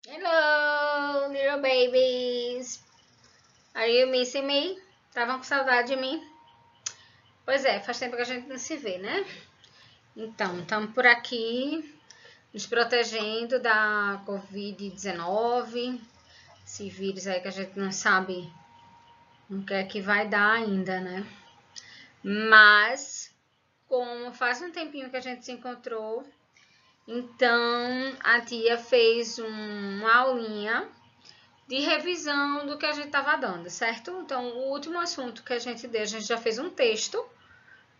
Hello, little babies. Are you missing me? Estavam com saudade de mim? Pois é, faz tempo que a gente não se vê, né? Então, estamos por aqui nos protegendo da Covid-19, esse vírus aí que a gente não sabe o que é que vai dar ainda, né? Mas, como faz um tempinho que a gente se encontrou, então a tia fez uma aulinha de revisão do que a gente estava dando, certo? Então, o último assunto que a gente deu, a gente já fez um texto,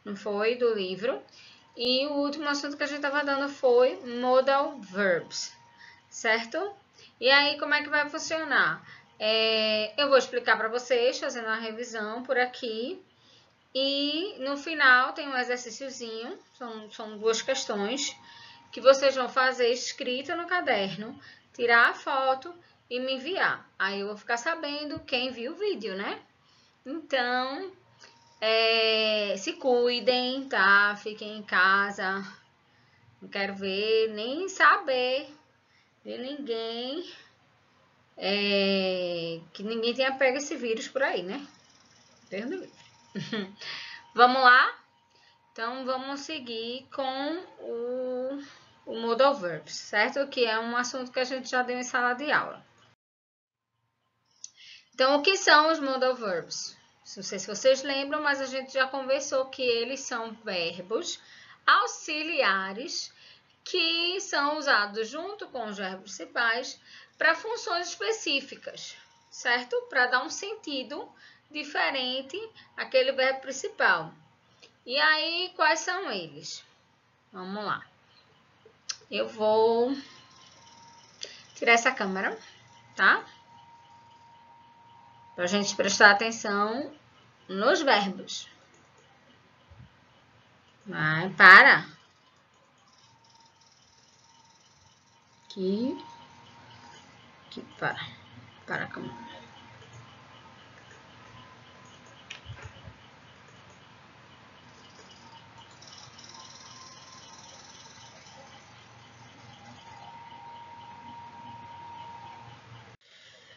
não foi? Do livro. E o último assunto que a gente estava dando foi modal verbs, certo? E aí, como é que vai funcionar? Eu vou explicar para vocês, fazendo a revisão por aqui. E no final tem um exercíciozinho, são duas questões, que vocês vão fazer escrita no caderno, tirar a foto e me enviar. Aí eu vou ficar sabendo quem viu o vídeo, né? Então, se cuidem, tá? Fiquem em casa. Não quero ver, nem saber de ninguém, que ninguém tenha pego esse vírus por aí, né? Deus me livre. Vamos lá? Então, vamos seguir com o modal verbs, certo? Que é um assunto que a gente já deu em sala de aula. Então, o que são os modal verbs? Não sei se vocês lembram, mas a gente já conversou que eles são verbos auxiliares que são usados junto com os verbos principais para funções específicas, certo? Para dar um sentido diferente àquele verbo principal. E aí, quais são eles? Vamos lá. Eu vou tirar essa câmera, tá? Para a gente prestar atenção nos verbos. Vai, para. Aqui. Aqui, para. Para a câmera.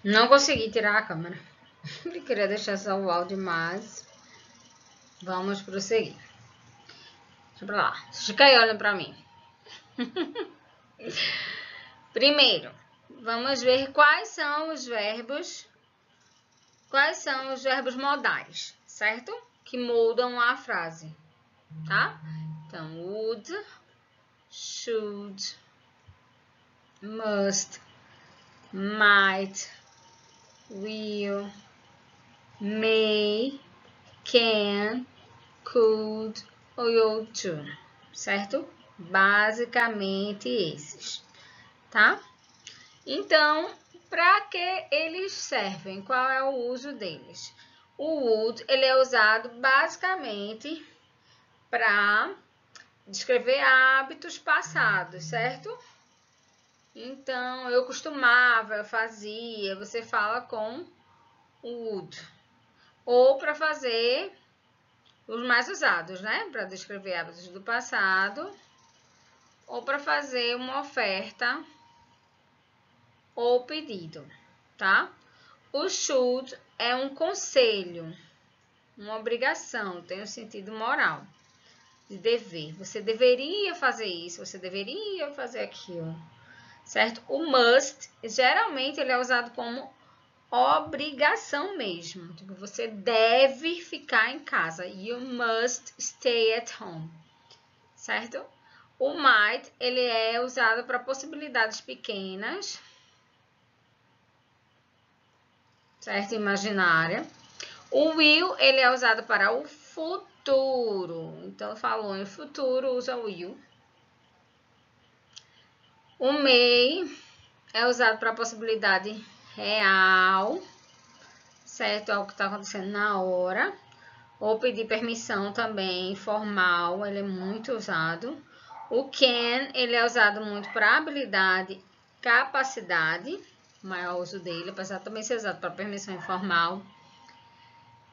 Não consegui tirar a câmera. Eu queria deixar só o áudio, mas vamos prosseguir. Deixa pra lá. Fica aí olhando pra mim. Primeiro, vamos ver quais são os verbos modais, certo? Que moldam a frase, tá? Então, would, should, must, might, will, may, can, could ou ought to, certo? Basicamente esses, tá? Então, para que eles servem? Qual é o uso deles? O would, ele é usado basicamente para descrever hábitos passados, certo? Então, eu costumava, eu fazia, você fala com o would. Ou para fazer os mais usados, né? Para descrever hábitos do passado. Ou para fazer uma oferta ou pedido, tá? O should é um conselho, uma obrigação, tem um sentido moral, de dever. Você deveria fazer isso, você deveria fazer aquilo, certo? O must, geralmente, ele é usado como obrigação mesmo. Tipo, você deve ficar em casa. You must stay at home, certo? O might, ele é usado para possibilidades pequenas, certo? Imaginária. O will, ele é usado para o futuro. Então, falou em futuro, usa o will. O may é usado para a possibilidade real, certo? É o que está acontecendo na hora. Ou pedir permissão também, formal, ele é muito usado. O can, ele é usado muito para habilidade, capacidade, o maior uso dele, apesar de também ser usado para permissão informal.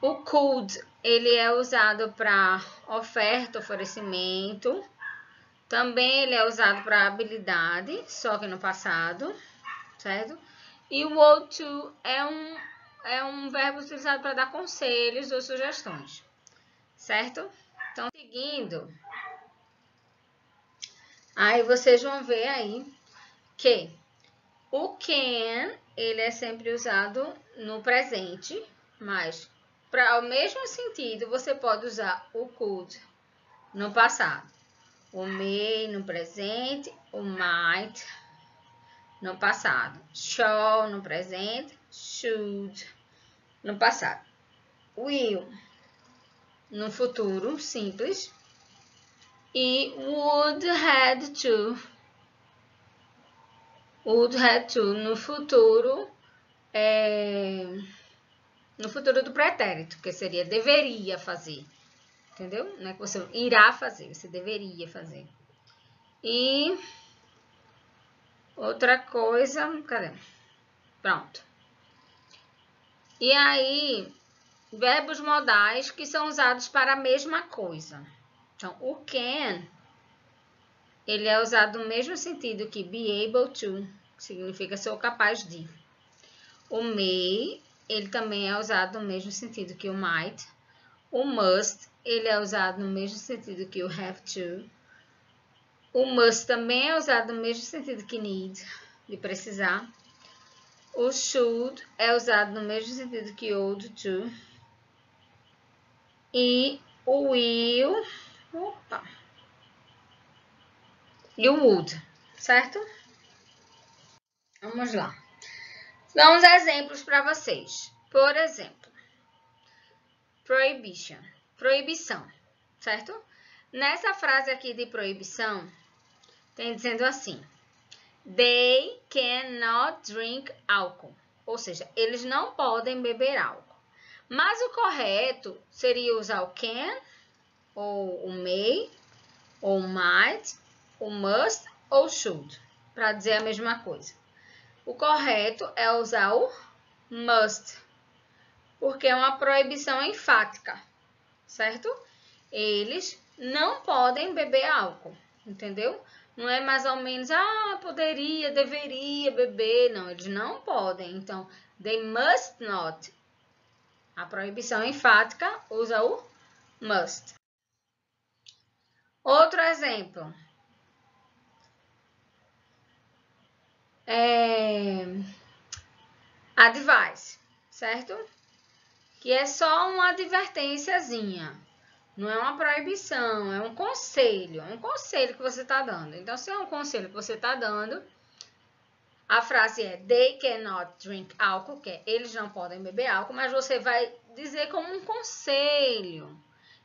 O could, ele é usado para oferta, oferecimento. Também ele é usado para habilidade, só que no passado, certo? E o would to é um verbo utilizado para dar conselhos ou sugestões, certo? Então, seguindo, aí vocês vão ver aí que o can, ele é sempre usado no presente, mas para o mesmo sentido, você pode usar o could no passado, o may no presente, o might no passado, shall no presente, should no passado, will no futuro simples e would had to no futuro no futuro do pretérito, que seria deveria fazer, entendeu? Não é que você irá fazer, você deveria fazer. E outra coisa, cadê? Pronto. E aí, verbos modais que são usados para a mesma coisa. Então, o can, ele é usado no mesmo sentido que be able to, que significa sou capaz de. O may, ele também é usado no mesmo sentido que o might. O must, ele é usado no mesmo sentido que o have to. O must também é usado no mesmo sentido que need, de precisar. O should é usado no mesmo sentido que ought to. E o will, e o would, certo? Vamos lá. Dá uns exemplos para vocês. Por exemplo, prohibition, proibição, certo? Nessa frase aqui de proibição, tem dizendo assim: they cannot drink alcohol. Ou seja, eles não podem beber álcool. Mas o correto seria usar o can, ou o may, ou o might, o must ou should, para dizer a mesma coisa. O correto é usar o must, porque é uma proibição enfática, certo? Eles não podem beber álcool, entendeu? Não é mais ou menos, poderia, deveria beber. Não, eles não podem. Então, they must not. A proibição enfática usa o must. Outro exemplo. Advice, certo? Que é só uma advertênciazinha. Não é uma proibição, é um conselho. É um conselho que você está dando. Então, se é um conselho que você está dando, a frase é they cannot drink alcohol, que é eles não podem beber álcool, mas você vai dizer como um conselho.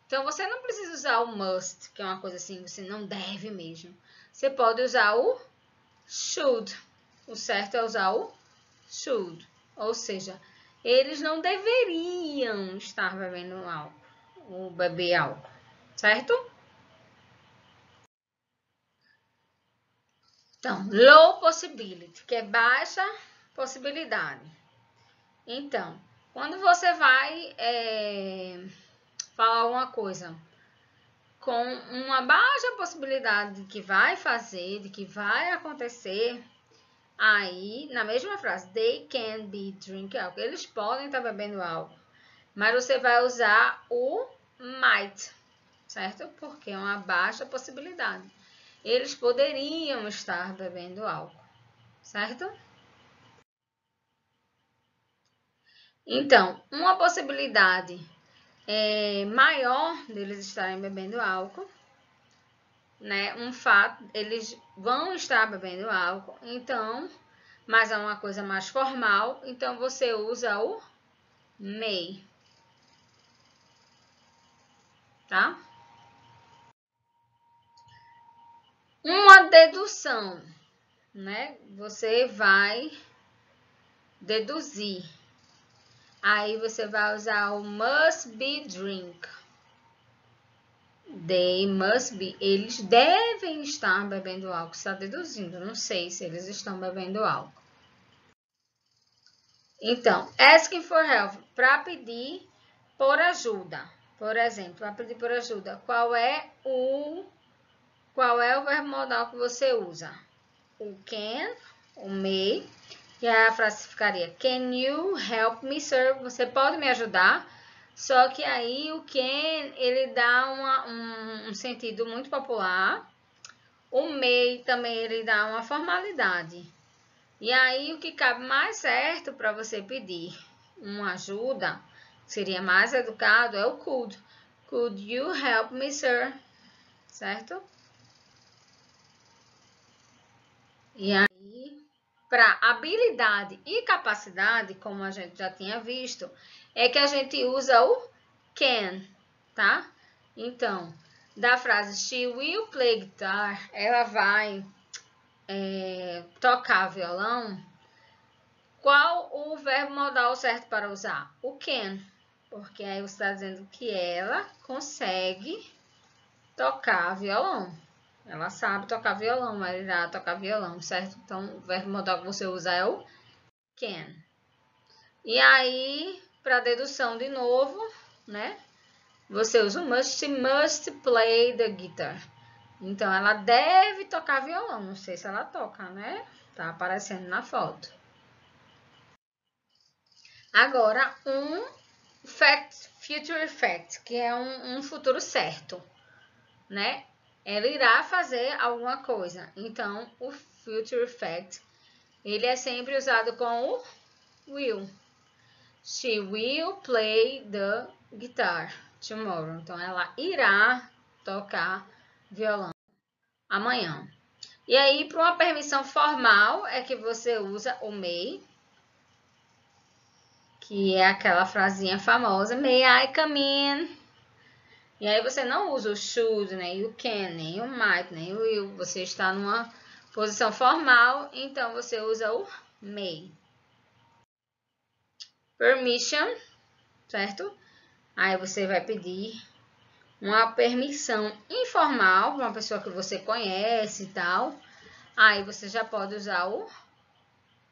Então, você não precisa usar o must, que é uma coisa assim, você não deve mesmo. Você pode usar o should. O certo é usar o should. Ou seja, eles não deveriam estar bebendo álcool, ou beber álcool, certo? Então, low possibility, que é baixa possibilidade. Então, quando você vai falar alguma coisa com uma baixa possibilidade de que vai fazer, de que vai acontecer, aí, na mesma frase, they can be drinking alcohol, eles podem estar bebendo álcool, mas você vai usar o might, certo? Porque é uma baixa possibilidade. Eles poderiam estar bebendo álcool, certo? Então, uma possibilidade maior deles estarem bebendo álcool, né? Um fato, eles vão estar bebendo álcool, então, mas é uma coisa mais formal, então você usa o may, tá? Uma dedução, né? Você vai deduzir. Aí você vai usar o must be drink. They must be. Eles devem estar bebendo álcool. Está deduzindo. Não sei se eles estão bebendo álcool. Então, asking for help. Para pedir por ajuda. Por exemplo, para pedir por ajuda. Qual é o verbo modal que você usa? O can, o may, E aí a frase ficaria: Can you help me, sir? Você pode me ajudar? Só que aí o can, ele dá um sentido muito popular. O may também, ele dá uma formalidade. E aí o que cabe mais certo para você pedir uma ajuda, seria mais educado, é o could. Could you help me, sir? Certo? E aí, para habilidade e capacidade, como a gente já tinha visto, é que a gente usa o can, tá? Então, da frase she will play guitar, ela vai tocar violão. Qual o verbo modal certo para usar? O can, porque aí você está dizendo que ela consegue tocar violão. Ela sabe tocar violão, ela irá tocar violão, certo? Então, o verbo modal que você usa é o can. E aí, para dedução de novo, né? Você usa o must, must play the guitar. Então, ela deve tocar violão. Não sei se ela toca, né? Tá aparecendo na foto. Agora, um fact, future fact, que é um futuro certo, né? Ela irá fazer alguma coisa. Então, o future fact, ele é sempre usado com o will. She will play the guitar tomorrow. Então, ela irá tocar violão amanhã. E aí, para uma permissão formal, é que você usa o may, que é aquela frasinha famosa, may I come in? E aí você não usa o should, nem o can, nem o might, nem o will. Você está numa posição formal, então você usa o may. Permission, certo? Aí você vai pedir uma permissão informal para uma pessoa que você conhece e tal. Aí você já pode usar o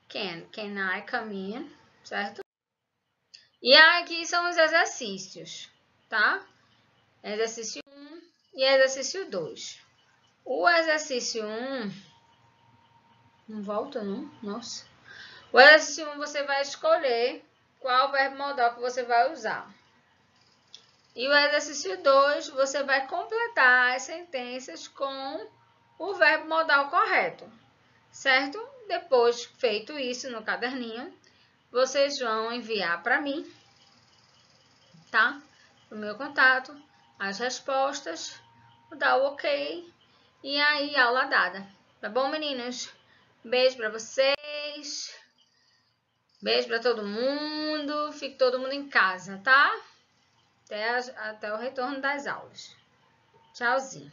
can. Can I come in? Certo? E aqui são os exercícios, tá? Exercício 1 e exercício 2. O exercício 1... Não volta, não? Nossa. O exercício 1 você vai escolher qual verbo modal que você vai usar. E o exercício 2 você vai completar as sentenças com o verbo modal correto. Certo? Depois feito isso no caderninho, vocês vão enviar para mim, tá? O meu contato, as respostas, dar o ok e aí aula dada. Tá bom, meninas? Beijo para vocês. Beijo para todo mundo. Fique todo mundo em casa, tá? Até o retorno das aulas. Tchauzinho.